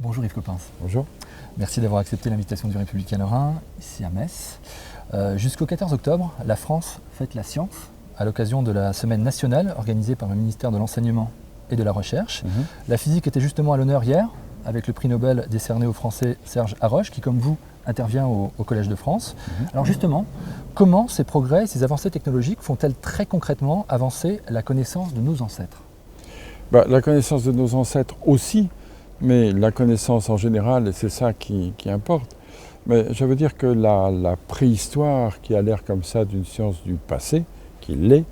Bonjour Yves Coppens. Bonjour. Merci d'avoir accepté l'invitation du Républicain Lorrain, ici à Metz. Jusqu'au 14 octobre, la France fête la science à l'occasion de la semaine nationale organisée par le ministère de l'Enseignement et de la Recherche. La physique était justement à l'honneur hier, avec le prix Nobel décerné au Français Serge Haroche, qui comme vous intervient au Collège de France. Alors justement, comment ces progrès, ces avancées technologiques font-elles très concrètement avancer la connaissance de nos ancêtres ? La connaissance de nos ancêtres aussi, mais la connaissance en général, et c'est ça qui importe. Mais je veux dire que la préhistoire, qui a l'air comme ça d'une science du passé, qui l'est,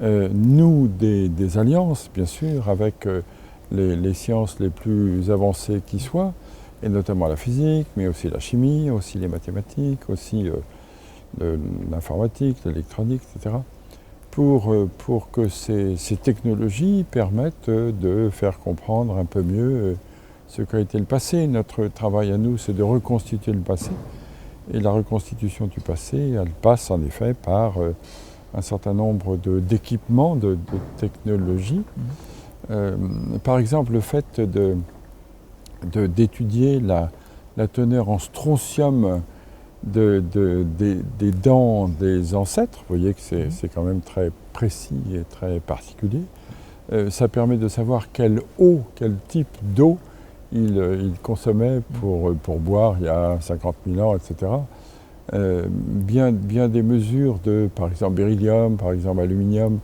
noue des alliances, bien sûr, avec les sciences les plus avancées qui soient, et notamment la physique, mais aussi la chimie, aussi les mathématiques, aussi l'informatique, l'électronique, etc., pour que ces technologies permettent de faire comprendre un peu mieux ce qu'a été le passé. Notre travail à nous, c'est de reconstituer le passé. Et la reconstitution du passé, elle passe en effet par un certain nombre d'équipements, de technologies. Par exemple, le fait d'étudier la teneur en strontium des dents des ancêtres, vous voyez que c'est quand même très précis et très particulier. Ça permet de savoir quelle type d'eau ils consommaient pour boire il y a 50 000 ans, etc. Bien des mesures de, par exemple, beryllium, par exemple, aluminium,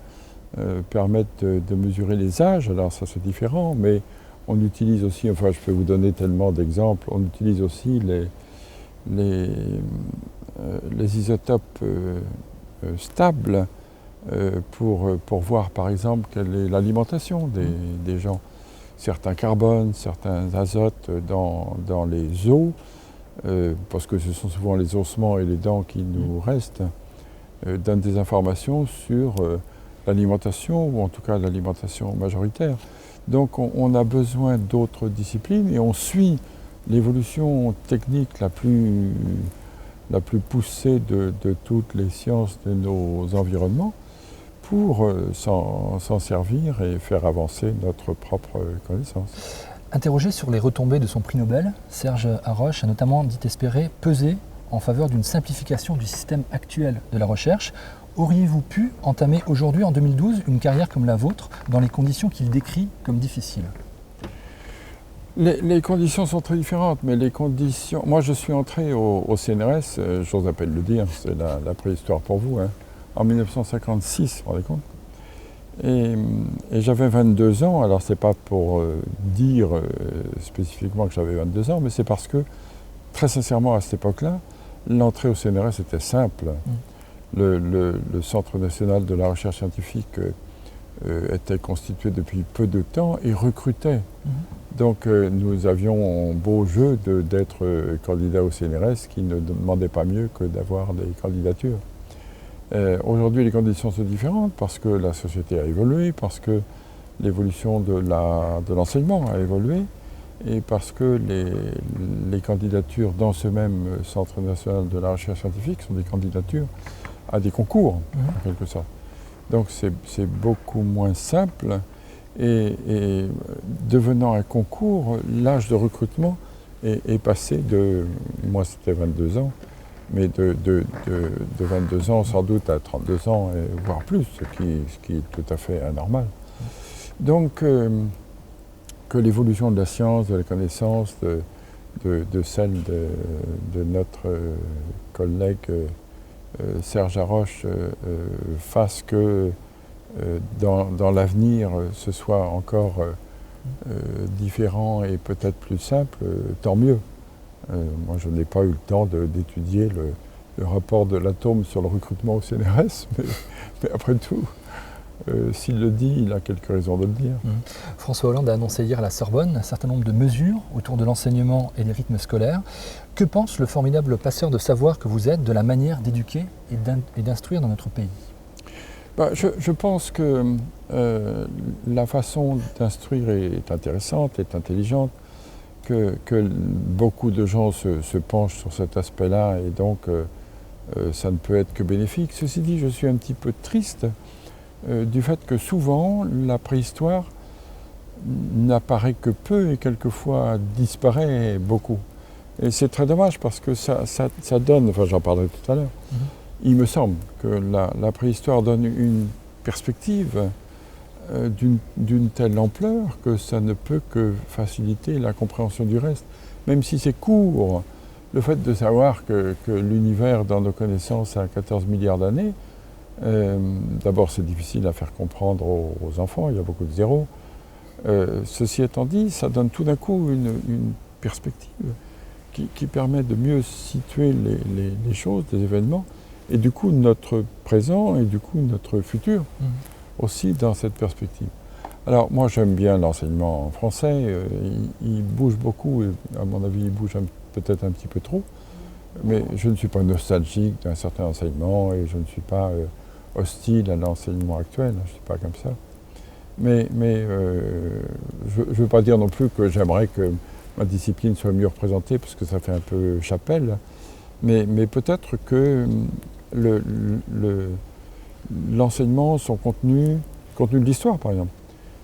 permettent de mesurer les âges. Alors ça c'est différent, mais on utilise aussi, enfin je peux vous donner tellement d'exemples, on utilise aussi les isotopes stables pour voir par exemple quelle est l'alimentation des gens. Certains carbones, certains azotes dans les os, parce que ce sont souvent les ossements et les dents qui nous restent, donnent des informations sur l'alimentation, ou en tout cas l'alimentation majoritaire. Donc on a besoin d'autres disciplines et on suit l'évolution technique la plus poussée de toutes les sciences de nos environnements pour s'en servir et faire avancer notre propre connaissance. Interrogé sur les retombées de son prix Nobel, Serge Haroche a notamment dit espérer peser en faveur d'une simplification du système actuel de la recherche. Auriez-vous pu entamer aujourd'hui, en 2012, une carrière comme la vôtre dans les conditions qu'il décrit comme difficiles ? Les conditions sont très différentes, mais les conditions... Moi, je suis entré au CNRS, j'ose à peine le dire, c'est la préhistoire pour vous, hein, en 1956, vous vous rendez compte ? Et j'avais 22 ans, alors c'est pas pour dire spécifiquement que j'avais 22 ans, mais c'est parce que, très sincèrement, à cette époque-là, l'entrée au CNRS était simple. Le Centre national de la recherche scientifique était constitué depuis peu de temps et recrutait. Donc nous avions beau jeu d'être candidat au CNRS qui ne demandait pas mieux que d'avoir des candidatures. Aujourd'hui, les conditions sont différentes parce que la société a évolué, parce que l'évolution de l'enseignement a évolué et parce que les candidatures dans ce même Centre national de la recherche scientifique sont des candidatures à des concours, en quelque sorte. Donc c'est beaucoup moins simple et devenant un concours, l'âge de recrutement est passé de, moi c'était 22 ans, mais de 22 ans sans doute à 32 ans, voire plus, ce qui est tout à fait anormal. Donc que l'évolution de la science, de la connaissance, de celle de notre collègue Serge Haroche fasse que dans l'avenir ce soit encore différent et peut-être plus simple, tant mieux. Moi, je n'ai pas eu le temps d'étudier le rapport de l'atome sur le recrutement au CNRS, mais après tout, s'il le dit, il a quelques raisons de le dire. François Hollande a annoncé hier à la Sorbonne un certain nombre de mesures autour de l'enseignement et des rythmes scolaires. Que pense le formidable passeur de savoir que vous êtes de la manière d'éduquer et d'instruire dans notre pays ? Je pense que la façon d'instruire est intéressante, est intelligente, que beaucoup de gens se penchent sur cet aspect-là et donc ça ne peut être que bénéfique. Ceci dit, je suis un petit peu triste du fait que souvent la préhistoire n'apparaît que peu et quelquefois disparaît beaucoup. Et c'est très dommage parce que ça donne, enfin j'en parlerai tout à l'heure, il me semble que la préhistoire donne une perspective d'une telle ampleur que ça ne peut que faciliter la compréhension du reste. Même si c'est court, le fait de savoir que l'univers dans nos connaissances a 14 milliards d'années, d'abord c'est difficile à faire comprendre aux enfants, il y a beaucoup de zéros. Ceci étant dit, ça donne tout d'un coup une perspective qui permet de mieux situer les choses, les événements, et du coup notre présent et du coup notre futur aussi dans cette perspective. Alors moi j'aime bien l'enseignement français, il bouge beaucoup, et à mon avis il bouge peut-être un petit peu trop, mais je ne suis pas nostalgique d'un certain enseignement et je ne suis pas hostile à l'enseignement actuel, je ne suis pas comme ça. Mais je ne veux pas dire non plus que j'aimerais que ma discipline soit mieux représentée, parce que ça fait un peu chapelle, mais peut-être que l'enseignement, son contenu de l'histoire par exemple,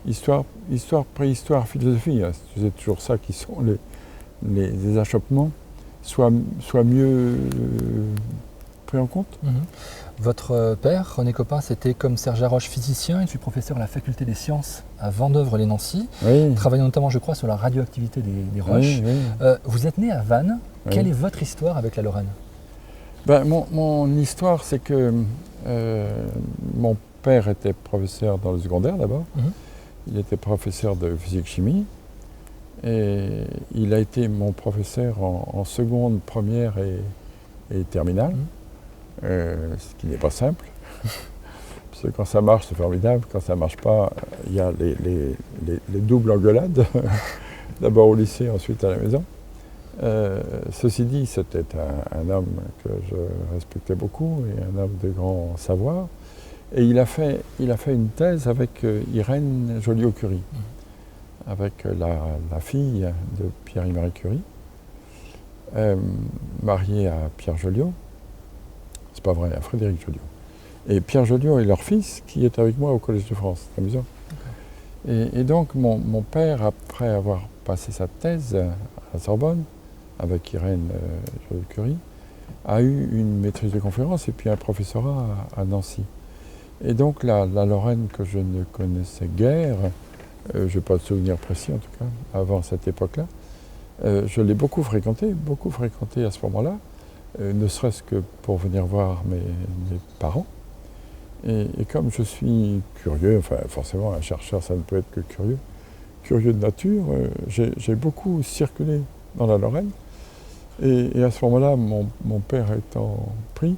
histoire, préhistoire, philosophie, hein, c'est toujours ça qui sont les achoppements, soit mieux pris en compte. Votre père, René Copin, c'était comme Serge Haroche physicien, il fut professeur à la faculté des sciences à Vendeuvre-les-Nancy, travaillant notamment, je crois, sur la radioactivité des roches. Vous êtes né à Vannes. Quelle est votre histoire avec la Lorraine? Mon histoire, c'est que mon père était professeur dans le secondaire d'abord. Il était professeur de physique-chimie et il a été mon professeur en seconde, première et terminale. Ce qui n'est pas simple, parce que quand ça marche c'est formidable, quand ça ne marche pas, il y a les doubles engueulades, d'abord au lycée, ensuite à la maison. Ceci dit, c'était un homme que je respectais beaucoup et un homme de grand savoir, et il a fait une thèse avec Irène Joliot-Curie, avec la fille de Pierre-Marie Curie, mariée à Pierre Joliot. C'est pas vrai, à Frédéric Joliot. Et Pierre Joliot est leur fils qui est avec moi au Collège de France. C'est amusant. Et donc mon père, après avoir passé sa thèse à la Sorbonne, avec Irène Joliot-Curie, a eu une maîtrise de conférence et puis un professorat à Nancy. Et donc la Lorraine que je ne connaissais guère, je n'ai pas de souvenir précis en tout cas, avant cette époque-là, je l'ai beaucoup fréquenté à ce moment-là, ne serait-ce que pour venir voir mes parents. Et comme je suis curieux, enfin forcément un chercheur ça ne peut être que curieux de nature, j'ai beaucoup circulé dans la Lorraine. Et à ce moment-là, mon père étant pris,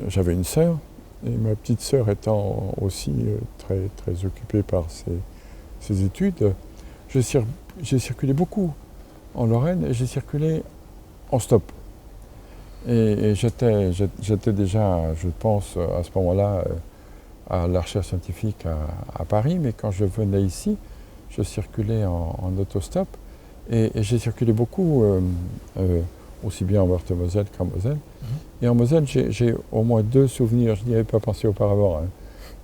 j'avais une sœur, et ma petite sœur étant aussi très, très occupée par ses études, j'ai circulé beaucoup en Lorraine et j'ai circulé en stop. Et j'étais déjà, je pense, à ce moment-là, à la recherche scientifique à Paris, mais quand je venais ici, je circulais en autostop et j'ai circulé beaucoup, aussi bien en Meurthe-et-Moselle qu'en Moselle. Et en Moselle, j'ai au moins deux souvenirs, je n'y avais pas pensé auparavant, hein,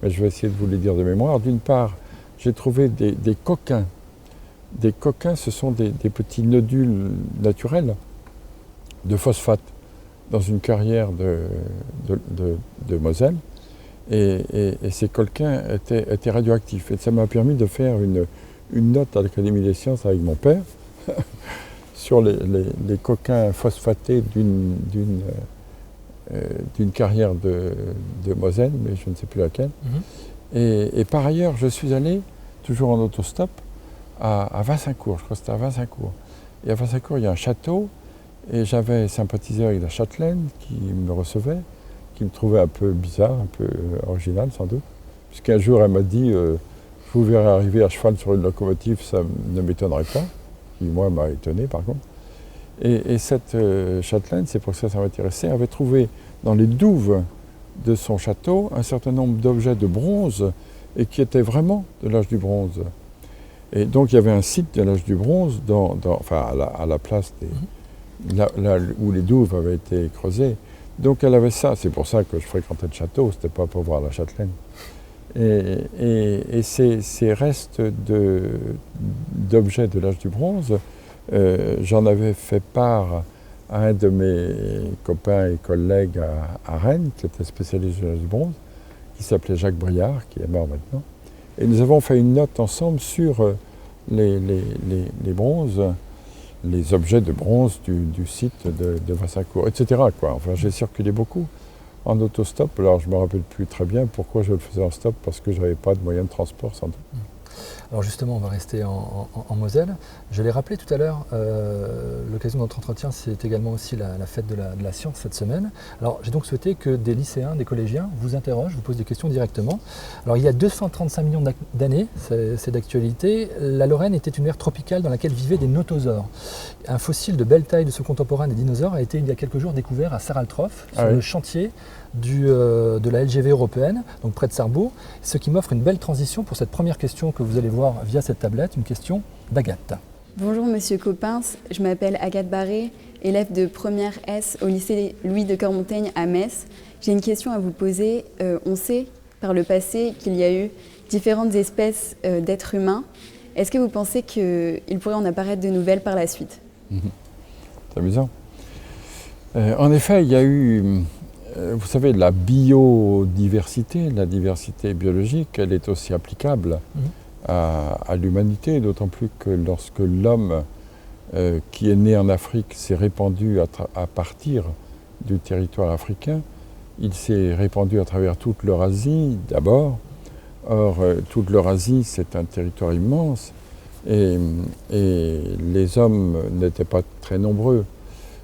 mais je vais essayer de vous les dire de mémoire. D'une part, j'ai trouvé des coquins. Des coquins, ce sont des petits nodules naturels de phosphate dans une carrière de Moselle. Et ces coquins étaient radioactifs. Et ça m'a permis de faire une note à l'Académie des sciences avec mon père sur les coquins phosphatés d'une carrière de Moselle, mais je ne sais plus laquelle. Et par ailleurs, je suis allé, toujours en autostop, à Vincencourt, je crois que c'était à Vincencourt. Et à Vincencourt, il y a un château, et j'avais sympathisé avec la châtelaine qui me recevait, qui me trouvait un peu bizarre, un peu original sans doute, puisqu'un jour elle m'a dit je vous verrai arriver à cheval sur une locomotive, ça ne m'étonnerait pas, qui moi m'a étonné par contre. Et cette châtelaine, c'est pour ça que ça m'intéressait, avait trouvé dans les douves de son château un certain nombre d'objets de bronze et qui étaient vraiment de l'âge du bronze. Et donc il y avait un site de l'âge du bronze, enfin à la place là où les douves avaient été creusées. Donc elle avait ça, c'est pour ça que je fréquentais le château, c'était pas pour voir la châtelaine. Et ces restes d'objets de l'âge du bronze, j'en avais fait part à un de mes copains et collègues à Rennes, qui était spécialiste de l'âge du bronze, qui s'appelait Jacques Briard, qui est mort maintenant. Et nous avons fait une note ensemble sur les bronzes, les objets de bronze du site de Vassincourt, etc. Enfin, j'ai circulé beaucoup en autostop. Alors, je ne me rappelle plus très bien pourquoi je le faisais en stop, parce que je n'avais pas de moyen de transport, sans doute. Alors justement, on va rester en Moselle. Je l'ai rappelé tout à l'heure, l'occasion de notre entretien, c'est également aussi la fête de la science cette semaine. Alors j'ai donc souhaité que des lycéens, des collégiens vous interrogent, vous posent des questions directement. Alors il y a 235 millions d'années, c'est d'actualité, la Lorraine était une mer tropicale dans laquelle vivaient des nothosaures. Un fossile de belle taille de ce contemporain des dinosaures a été il y a quelques jours découvert à Saraltroff, sur le chantier de la LGV européenne, donc près de Sarrebourg, ce qui m'offre une belle transition pour cette première question que vous allez voir via cette tablette, une question d'Agathe. Bonjour Monsieur Coppens, je m'appelle Agathe Barré, élève de première S au lycée Louis de Cormontaigne à Metz. J'ai une question à vous poser. On sait par le passé qu'il y a eu différentes espèces d'êtres humains. Est-ce que vous pensez qu'il pourrait en apparaître de nouvelles par la suite? C'est amusant. En effet, il y a eu... Vous savez, la biodiversité, la diversité biologique, elle est aussi applicable à l'humanité, d'autant plus que lorsque l'homme qui est né en Afrique s'est répandu à partir du territoire africain, il s'est répandu à travers toute l'Eurasie d'abord. Or, toute l'Eurasie, c'est un territoire immense et les hommes n'étaient pas très nombreux.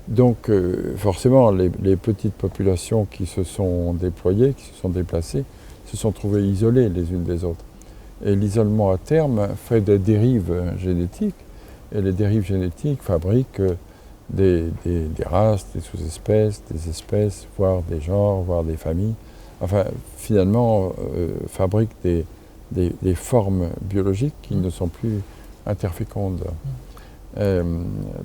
Donc forcément, les petites populations qui se sont déployées, qui se sont déplacées, se sont trouvées isolées les unes des autres. Et l'isolement à terme fait des dérives génétiques, et les dérives génétiques fabriquent des races, des sous-espèces, des espèces, voire des genres, voire des familles. Enfin, finalement, fabriquent des formes biologiques qui ne sont plus interfécondes.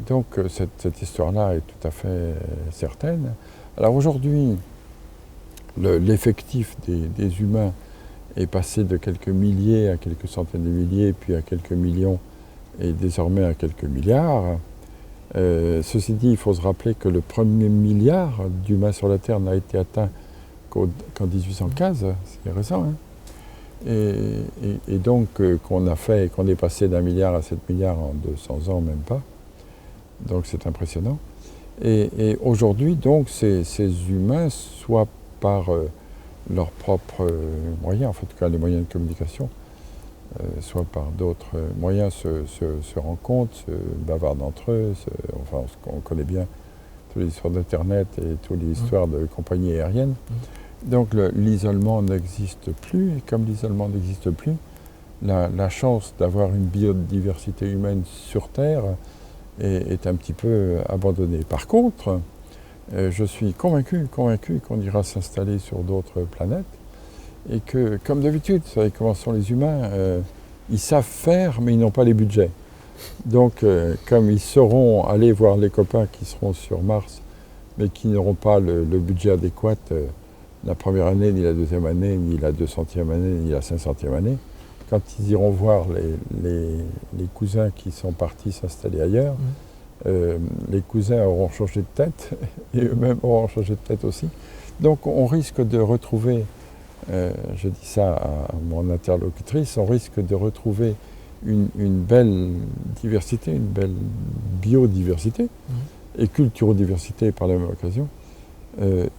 Donc cette histoire-là est tout à fait certaine. Alors aujourd'hui, l'effectif des humains est passé de quelques milliers à quelques centaines de milliers, puis à quelques millions et désormais à quelques milliards. Ceci dit, il faut se rappeler que le premier milliard d'humains sur la Terre n'a été atteint qu'en 1815, c'est récent, hein. Et donc qu'on est passé d'1 milliard à 7 milliards en 200 ans, même pas. Donc c'est impressionnant. Et aujourd'hui, donc, ces humains, soit par leurs propres moyens, en tout cas les moyens de communication, soit par d'autres moyens, se rencontrent, se bavardent entre eux. Enfin, on connaît bien toutes les histoires d'Internet et toutes les histoires de compagnies aériennes. Donc l'isolement n'existe plus, et comme l'isolement n'existe plus, la chance d'avoir une biodiversité humaine sur Terre est un petit peu abandonnée. Par contre, je suis convaincu qu'on ira s'installer sur d'autres planètes, et que, comme d'habitude, vous savez comment sont les humains, ils savent faire, mais ils n'ont pas les budgets. Donc, comme ils sauront aller voir les copains qui seront sur Mars, mais qui n'auront pas le budget adéquat, la première année, ni la deuxième année, ni la 200e année, ni la 500e année, quand ils iront voir les cousins qui sont partis s'installer ailleurs, les cousins auront changé de tête, et eux-mêmes auront changé de tête aussi. Donc on risque de retrouver, je dis ça à mon interlocutrice, on risque de retrouver une belle diversité, une belle biodiversité, et culturodiversité par la même occasion,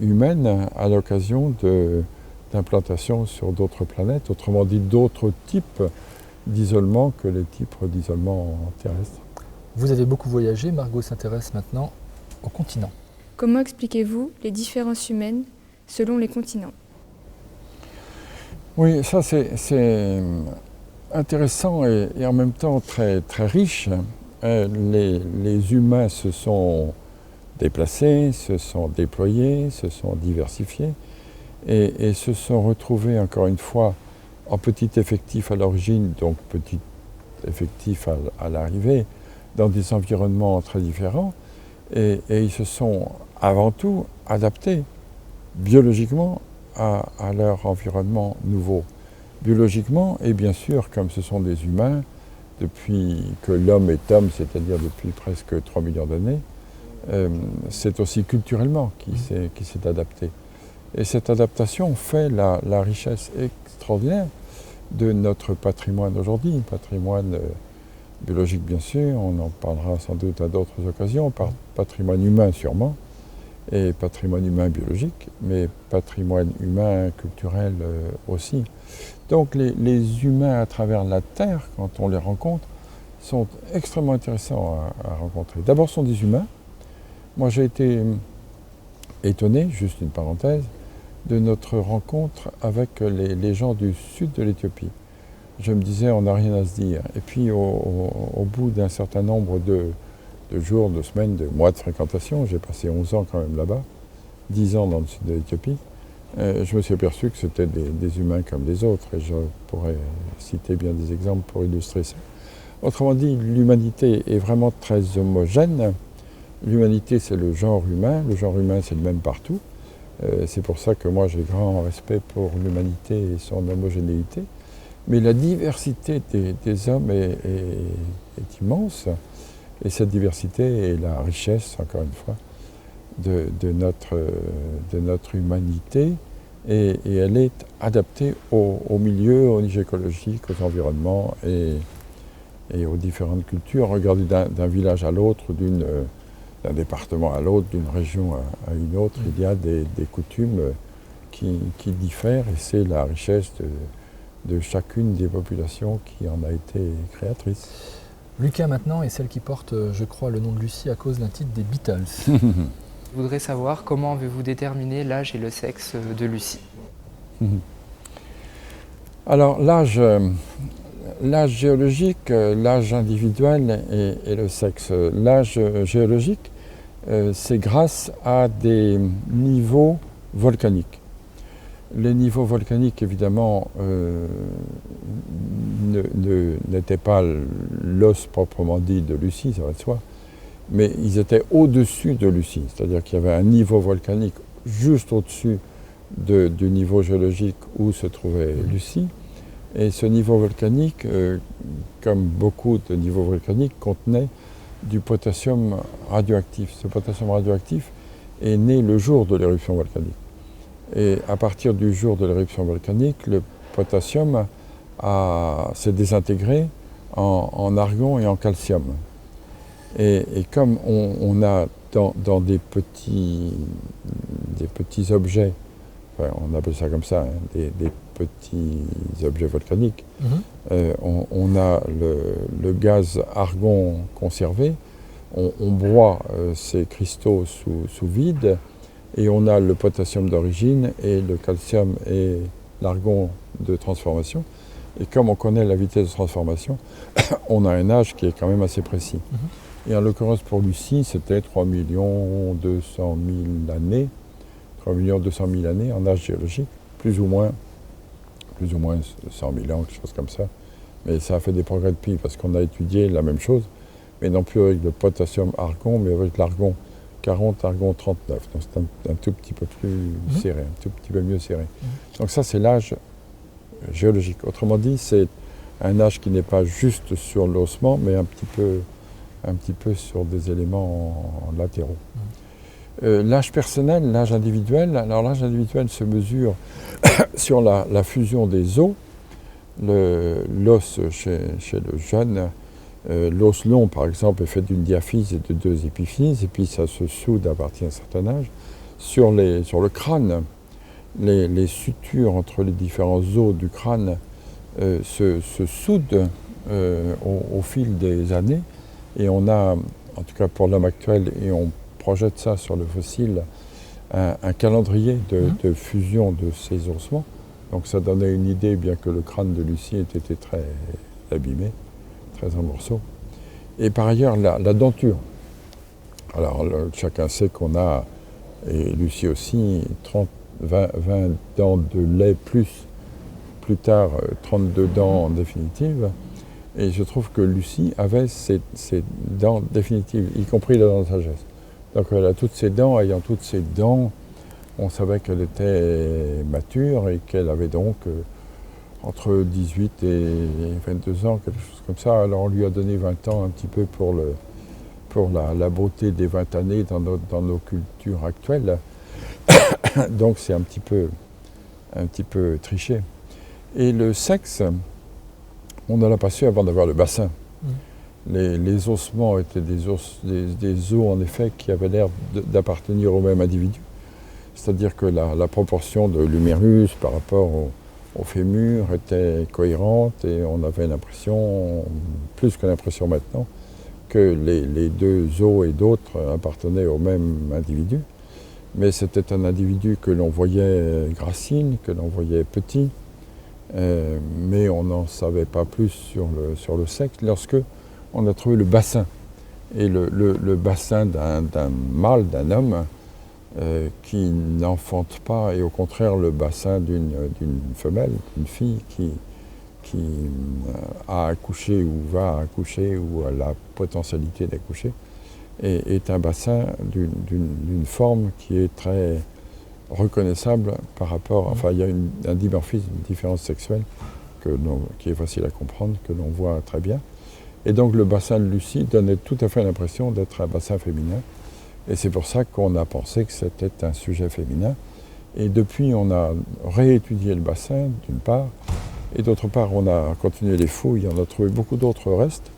humaine à l'occasion d'implantation sur d'autres planètes, autrement dit d'autres types d'isolement que les types d'isolement terrestre. Vous avez beaucoup voyagé, Margot s'intéresse maintenant au continent. Comment expliquez-vous les différences humaines selon les continents? Oui, ça c'est intéressant et en même temps très, très riche. Les humains se sont déplacés, se sont déployés, se sont diversifiés et se sont retrouvés encore une fois en petit effectif à l'origine, donc petit effectif à l'arrivée, dans des environnements très différents et ils se sont avant tout adaptés biologiquement à leur environnement nouveau. biologiquement, et bien sûr, comme ce sont des humains, depuis que l'homme est homme, c'est-à-dire depuis presque 3 millions d'années, c'est aussi culturellement qui s'est adapté. Et cette adaptation fait la richesse extraordinaire de notre patrimoine aujourd'hui, patrimoine biologique bien sûr, on en parlera sans doute à d'autres occasions, patrimoine humain sûrement, et patrimoine humain biologique, mais patrimoine humain culturel aussi. Donc les humains à travers la Terre, quand on les rencontre, sont extrêmement intéressants à rencontrer. D'abord, ce sont des humains. Moi, j'ai été étonné, juste une parenthèse, de notre rencontre avec les gens du sud de l'Éthiopie. Je me disais, on n'a rien à se dire. Et puis, au bout d'un certain nombre de jours, de semaines, de mois de fréquentation, j'ai passé 11 ans quand même là-bas, 10 ans dans le sud de l'Éthiopie, je me suis aperçu que c'était des humains comme les autres, et je pourrais citer bien des exemples pour illustrer ça. Autrement dit, l'humanité est vraiment très homogène. L'humanité, c'est le genre humain c'est le même partout. C'est pour ça que moi j'ai grand respect pour l'humanité et son homogénéité. Mais la diversité des hommes est immense, et cette diversité est la richesse, encore une fois, de notre humanité, et elle est adaptée au milieu, au niveau écologique, aux environnements et aux différentes cultures. Regardez d'un village à l'autre, d'un département à l'autre, d'une région à une autre, il y a des coutumes qui diffèrent, et c'est la richesse de chacune des populations qui en a été créatrice. Lucas maintenant est celle qui porte, je crois, le nom de Lucie à cause d'un titre des Beatles. Je voudrais savoir comment avez-vous déterminé l'âge et le sexe de Lucie? Alors l'âge géologique, l'âge individuel et le sexe. L'âge géologique, c'est grâce à des niveaux volcaniques. Les niveaux volcaniques, évidemment, n'étaient pas l'os proprement dit de Lucie, ça va de soi, mais ils étaient au-dessus de Lucie, c'est-à-dire qu'il y avait un niveau volcanique juste au-dessus du niveau géologique où se trouvait Lucie. Et ce niveau volcanique, comme beaucoup de niveaux volcaniques, contenait du potassium radioactif. Ce potassium radioactif est né le jour de l'éruption volcanique. Et à partir du jour de l'éruption volcanique, le potassium s'est désintégré en argon et en calcium. Et comme on a dans des petits objets, enfin, on appelle ça comme ça, hein, des petits objets volcaniques, on a le gaz argon conservé, on broie ces cristaux sous vide, et on a le potassium d'origine et le calcium et l'argon de transformation. Et comme on connaît la vitesse de transformation, on a un âge qui est quand même assez précis. Et en l'occurrence pour Lucie, c'était 3 200 000 années, 3 200 000 années en âge géologique, plus ou moins 100 000 ans, quelque chose comme ça. Mais ça a fait des progrès depuis, parce qu'on a étudié la même chose, mais non plus avec le potassium argon, mais avec l'argon 40, argon 39. Donc c'est un tout petit peu plus serré, un tout petit peu mieux serré. Donc ça, c'est l'âge géologique. Autrement dit, c'est un âge qui n'est pas juste sur l'ossement, mais un petit peu sur des éléments latéraux. L'âge personnel, l'âge individuel, alors l'âge individuel se mesure sur la fusion des os. L'os chez le jeune, l'os long par exemple est fait d'une diaphyse et de 2 épiphyses, et puis ça se soude à partir d'un certain âge. Sur le crâne, les sutures entre les différents os du crâne se soudent au fil des années, et on a, en tout cas pour l'homme actuel, et on projette ça sur le fossile, un calendrier de fusion de ces ossements. Donc ça donnait une idée, bien que le crâne de Lucie ait été très abîmé, très en morceaux. Et par ailleurs, la denture. Alors chacun sait qu'on a, et Lucie aussi, 20 dents de lait plus tard 32 dents en définitive. Et je trouve que Lucie avait ces dents définitives, y compris la dent de sagesse. Donc elle a toutes ses dents, ayant toutes ses dents, on savait qu'elle était mature et qu'elle avait donc entre 18 et 22 ans, quelque chose comme ça. Alors on lui a donné 20 ans un petit peu pour la beauté des 20 années dans nos cultures actuelles. Donc c'est un petit peu triché. Et le sexe, on ne l'a pas su avant d'avoir le bassin. Les ossements étaient des os en effet qui avaient l'air d'appartenir au même individu. C'est-à-dire que la proportion de l'humérus par rapport au fémur était cohérente et on avait l'impression, plus que l'impression maintenant, que les deux os et d'autres appartenaient au même individu. Mais c'était un individu que l'on voyait gracile, que l'on voyait petit, mais on n'en savait pas plus sur le sexe lorsque on a trouvé le bassin. Et le bassin d'un mâle, d'un homme, qui n'enfante pas, et au contraire le bassin d'une femelle, d'une fille qui a accouché ou va accoucher ou a la potentialité d'accoucher, est un bassin d'une forme qui est très reconnaissable par rapport, enfin il y a un dimorphisme, une différence sexuelle qui est facile à comprendre, que l'on voit très bien. Et donc le bassin de Lucie donnait tout à fait l'impression d'être un bassin féminin. Et c'est pour ça qu'on a pensé que c'était un sujet féminin. Et depuis, on a réétudié le bassin, d'une part, et d'autre part, on a continué les fouilles, on a trouvé beaucoup d'autres restes,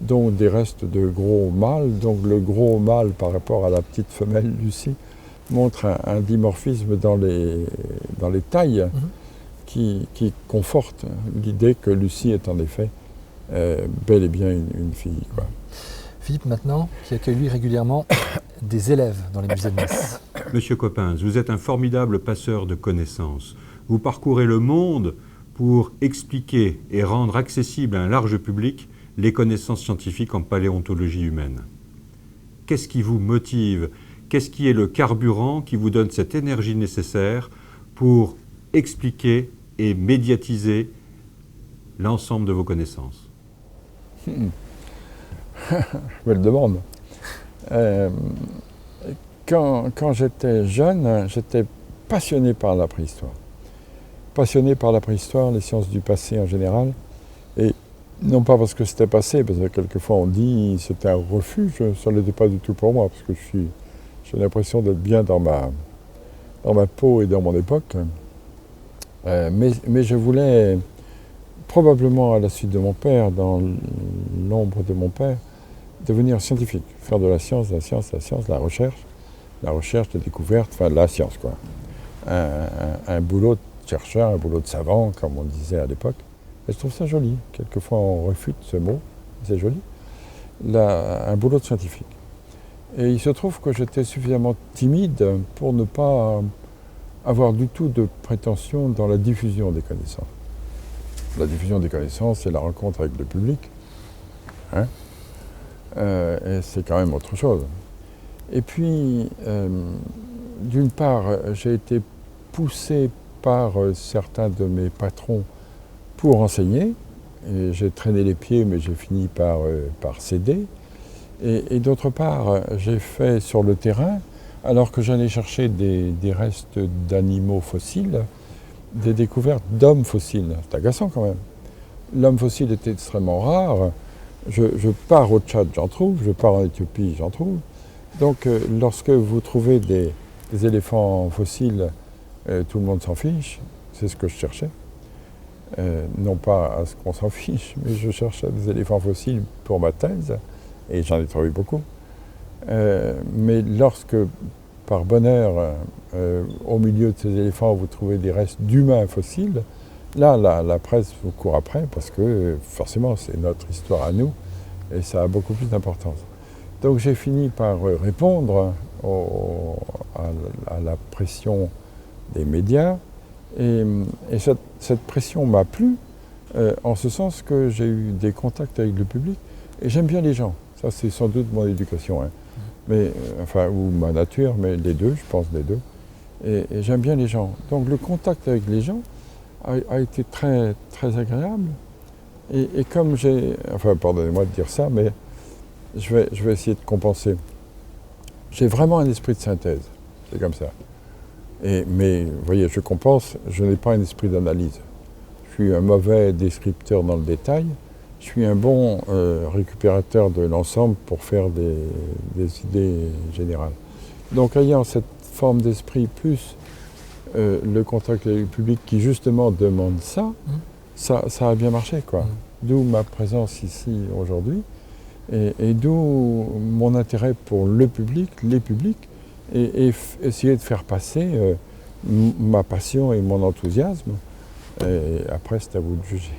dont des restes de gros mâles. Donc le gros mâle par rapport à la petite femelle Lucie montre un dimorphisme dans les tailles qui conforte l'idée que Lucie est en effet bel et bien une fille, quoi. Philippe, maintenant, qui accueille lui régulièrement des élèves dans les musées de Metz. Monsieur Coppens, vous êtes un formidable passeur de connaissances. Vous parcourez le monde pour expliquer et rendre accessible à un large public les connaissances scientifiques en paléontologie humaine. Qu'est-ce qui vous motive? Qu'est-ce qui est le carburant qui vous donne cette énergie nécessaire pour expliquer et médiatiser l'ensemble de vos connaissances? Je me le demande. Quand j'étais jeune, j'étais passionné par la préhistoire. Passionné par la préhistoire, les sciences du passé en général. Et non pas parce que c'était passé, parce que quelquefois on dit que c'était un refuge, ça ne l'était pas du tout pour moi, parce que j'ai l'impression d'être bien dans ma peau et dans mon époque. Mais je voulais, probablement à la suite de mon père, dans l'ombre de mon père, devenir scientifique, faire de la science, la recherche, la découverte, enfin de la science, quoi. Un boulot de chercheur, un boulot de savant, comme on disait à l'époque. Et je trouve ça joli. Quelquefois on refute ce mot, c'est joli. Un boulot de scientifique. Et il se trouve que j'étais suffisamment timide pour ne pas avoir du tout de prétention dans la diffusion des connaissances. La diffusion des connaissances, c'est la rencontre avec le public. Hein? Et c'est quand même autre chose. Et puis, d'une part, j'ai été poussé par certains de mes patrons pour enseigner. Et j'ai traîné les pieds, mais j'ai fini par céder. Et d'autre part, j'ai fait sur le terrain, alors que j'allais chercher des restes d'animaux fossiles, des découvertes d'hommes fossiles. C'est agaçant quand même. L'homme fossile était extrêmement rare. Je pars au Tchad, j'en trouve. Je pars en Éthiopie, j'en trouve. Donc, lorsque vous trouvez des éléphants fossiles, tout le monde s'en fiche. C'est ce que je cherchais. Non pas à ce qu'on s'en fiche, mais je cherchais des éléphants fossiles pour ma thèse, et j'en ai trouvé beaucoup. Mais lorsque, par bonheur, au milieu de ces éléphants, vous trouvez des restes d'humains fossiles, là, la presse vous court après, parce que forcément, c'est notre histoire à nous, et ça a beaucoup plus d'importance. Donc j'ai fini par répondre à la pression des médias, et cette pression m'a plu, en ce sens que j'ai eu des contacts avec le public, et j'aime bien les gens. Ça, c'est sans doute mon éducation, hein. Mais, ou ma nature, mais les deux, je pense les deux. Et j'aime bien les gens. Donc le contact avec les gens a été très, très agréable. Et comme pardonnez-moi de dire ça, mais je vais essayer de compenser. J'ai vraiment un esprit de synthèse, c'est comme ça. Mais vous voyez, je compense, je n'ai pas un esprit d'analyse. Je suis un mauvais descripteur dans le détail, je suis un bon récupérateur de l'ensemble pour faire des idées générales. Donc ayant cette forme d'esprit plus le contact avec le public qui justement demande ça, ça a bien marché, quoi. D'où ma présence ici aujourd'hui et d'où mon intérêt pour le public, les publics, et essayer de faire passer ma passion et mon enthousiasme. Et après, c'est à vous de juger.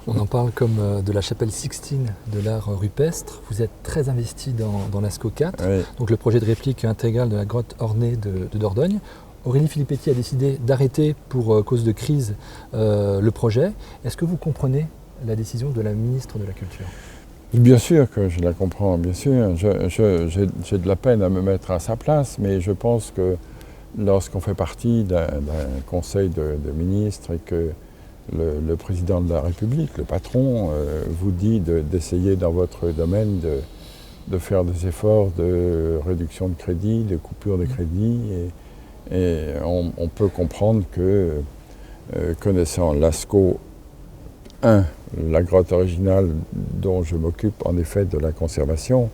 On en parle comme de la chapelle Sixtine de l'art rupestre. Vous êtes très investi dans Lascaux 4, Oui. donc le projet de réplique intégrale de la grotte ornée de Dordogne. Aurélie Filippetti a décidé d'arrêter pour cause de crise le projet. Est-ce que vous comprenez la décision de la ministre de la Culture ? Bien sûr que je la comprends, bien sûr. J'ai de la peine à me mettre à sa place, mais je pense que lorsqu'on fait partie d'un conseil de ministres et que le président de la République, le patron, vous dit d'essayer dans votre domaine de faire des efforts de réduction de crédit, de coupure de crédit, et on peut comprendre que, connaissant Lascaux 1, la grotte originale dont je m'occupe en effet de la conservation,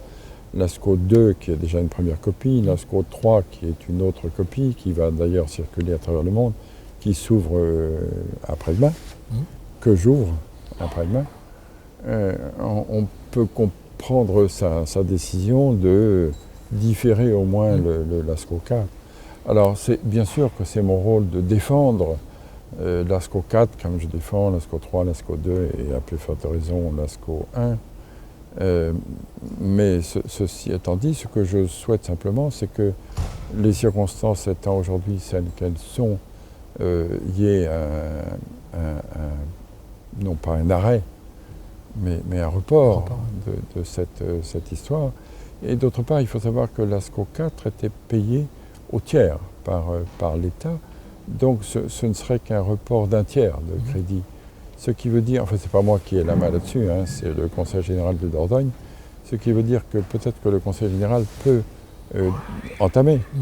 Lascaux 2 qui est déjà une première copie, Lascaux 3 qui est une autre copie, qui va d'ailleurs circuler à travers le monde, qui s'ouvre après-demain, que j'ouvre après-demain, on peut comprendre sa décision de différer au moins le Lascaux 4. Alors bien sûr que c'est mon rôle de défendre Lascaux 4 comme je défends Lascaux 3, Lascaux 2 et à plus forte raison Lascaux 1. Mais ceci étant dit, ce que je souhaite simplement, c'est que les circonstances étant aujourd'hui celles qu'elles sont, il y ait non pas un arrêt, mais un report de cette histoire. Et d'autre part, il faut savoir que Lascaux 4 était payé au tiers par l'État, donc ce ne serait qu'un report d'un tiers de crédit. Ce qui veut dire, enfin c'est pas moi qui ai la main là-dessus, hein, c'est le Conseil général de Dordogne, ce qui veut dire que peut-être que le Conseil général peut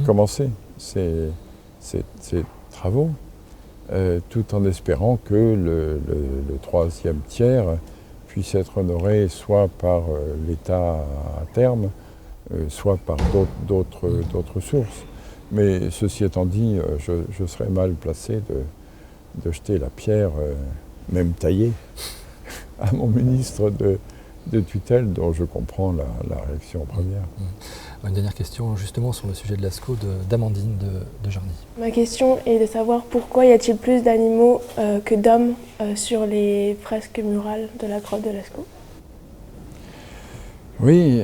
commencer ces travaux, tout en espérant que le troisième tiers puisse être honoré soit par l'État à terme, soit par d'autres sources. Mais ceci étant dit, je serais mal placé de jeter la pierre, même taillée, à mon ministre de tutelle, dont je comprends la réaction première. Une dernière question justement sur le sujet de Lascaux d'Amandine de Jarny. Ma question est de savoir pourquoi y a-t-il plus d'animaux que d'hommes sur les fresques murales de la grotte de Lascaux? Oui,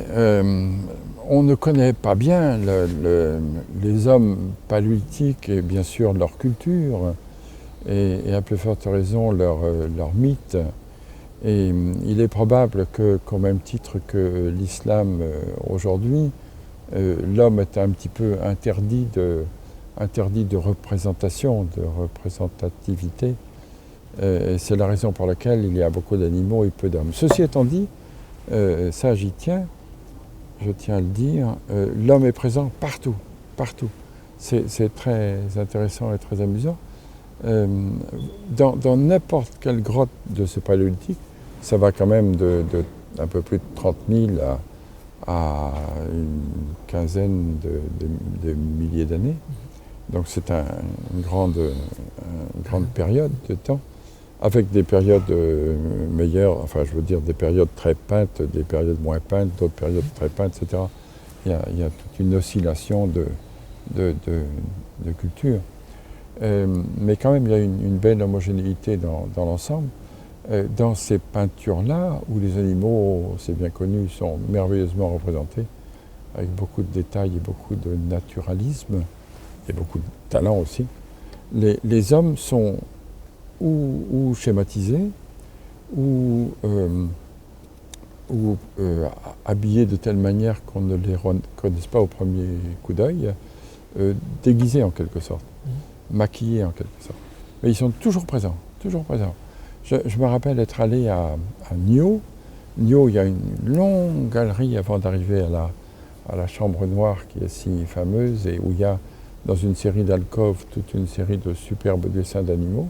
on ne connaît pas bien les hommes paléolithiques et bien sûr leur culture et à plus forte raison leur mythe. Et il est probable qu'au même titre que l'islam aujourd'hui, l'homme est un petit peu interdit de représentation, de représentativité. C'est la raison pour laquelle il y a beaucoup d'animaux et peu d'hommes. Ceci étant dit, ça j'y tiens, je tiens à le dire, l'homme est présent partout, partout. C'est très intéressant et très amusant. Dans n'importe quelle grotte de ce paléolithique, ça va quand même d'un peu plus de 30 000 à une quinzaine de milliers d'années. Donc c'est une grande période de temps, avec des périodes meilleures, enfin je veux dire des périodes très peintes, des périodes moins peintes, d'autres périodes très peintes, etc. Il y a toute une oscillation de culture. Mais quand même, il y a une belle homogénéité dans l'ensemble. Dans ces peintures-là, où les animaux, c'est bien connu, sont merveilleusement représentés, avec beaucoup de détails et beaucoup de naturalisme, et beaucoup de talent aussi, les hommes sont ou schématisés, ou habillés de telle manière qu'on ne les reconnaisse pas au premier coup d'œil, déguisés en quelque sorte, maquillés en quelque sorte. Mais ils sont toujours présents, toujours présents. Je me rappelle être allé à Nio. Nio, il y a une longue galerie avant d'arriver à la chambre noire qui est si fameuse et où il y a dans une série d'alcôves toute une série de superbes dessins d'animaux.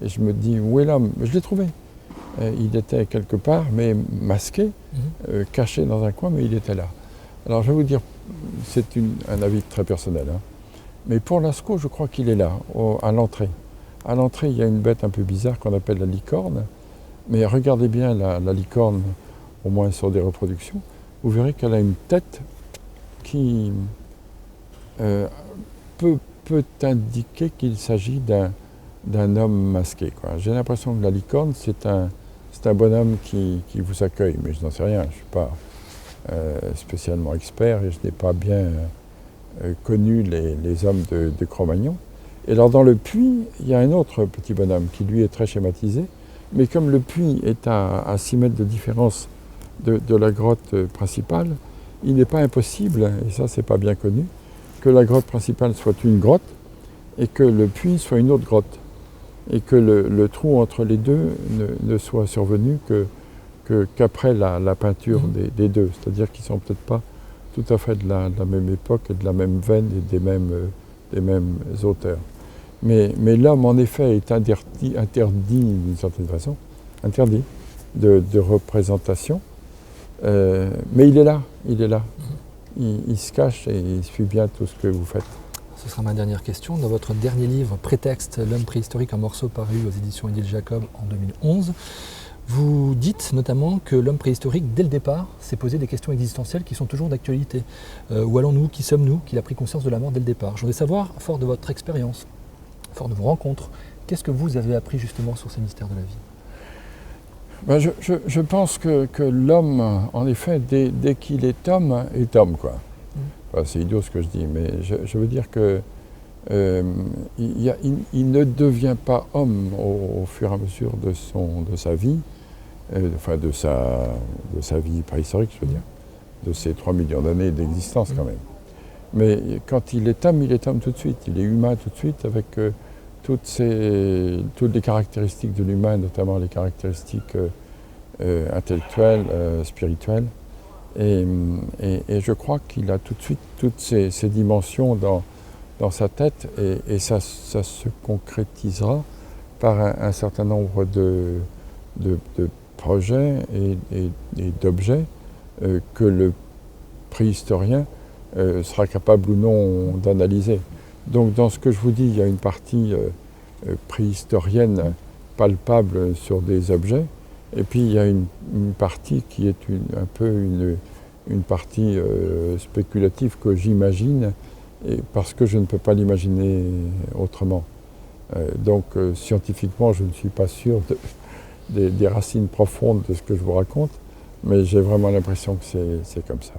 Et je me dis, où est l'homme? Je l'ai trouvé. Il était quelque part, mais masqué, caché dans un coin, mais il était là. Alors je vais vous dire, c'est un avis très personnel, hein. Mais pour Lascaux, je crois qu'il est là, à l'entrée. À l'entrée, il y a une bête un peu bizarre qu'on appelle la licorne. Mais regardez bien la licorne, au moins sur des reproductions, vous verrez qu'elle a une tête qui peut indiquer qu'il s'agit d'un homme masqué, quoi. J'ai l'impression que la licorne, c'est un bonhomme qui vous accueille, mais je n'en sais rien, je ne suis pas spécialement expert et je n'ai pas bien connu les hommes de Cro-Magnon. Et alors dans le puits, il y a un autre petit bonhomme qui lui est très schématisé, mais comme le puits est à 6 mètres de différence de la grotte principale, il n'est pas impossible, et ça c'est pas bien connu, que la grotte principale soit une grotte et que le puits soit une autre grotte. Et que le trou entre les deux ne soit survenu qu'après la peinture des deux. C'est-à-dire qu'ils ne sont peut-être pas tout à fait de la même époque et de la même veine et des mêmes auteurs. Mais l'homme, en effet, est interdit d'une certaine façon, interdit de représentation. Mais il est là, il est là. Il se cache et il suit bien tout ce que vous faites. Ce sera ma dernière question. Dans votre dernier livre, Prétexte, l'homme préhistorique en morceaux, paru aux éditions Édile Jacob en 2011, vous dites notamment que l'homme préhistorique, dès le départ, s'est posé des questions existentielles qui sont toujours d'actualité. Où allons-nous? Qui sommes-nous? Qu'il a pris conscience de la mort dès le départ. Je voudrais savoir, fort de votre expérience, fort de vos rencontres, qu'est-ce que vous avez appris justement sur ces mystères de la vie? Je pense que l'homme, en effet, dès qu'il est homme, quoi. Enfin, c'est idiot ce que je dis, mais je veux dire que il ne devient pas homme au fur et à mesure de sa vie, enfin de sa vie préhistorique, je veux dire, de ses 3 millions d'années d'existence quand même. Mais quand il est homme tout de suite, il est humain tout de suite avec toutes les caractéristiques de l'humain, notamment les caractéristiques intellectuelles, spirituelles. Et je crois qu'il a tout de suite toutes ces dimensions dans sa tête et ça se concrétisera par un certain nombre de projets et d'objets que le préhistorien sera capable ou non d'analyser. Donc dans ce que je vous dis, il y a une partie préhistorienne palpable sur des objets, et puis il y a une partie qui est un peu une partie spéculative que j'imagine, parce que je ne peux pas l'imaginer autrement. Donc scientifiquement, je ne suis pas sûr des racines profondes de ce que je vous raconte, mais j'ai vraiment l'impression que c'est comme ça.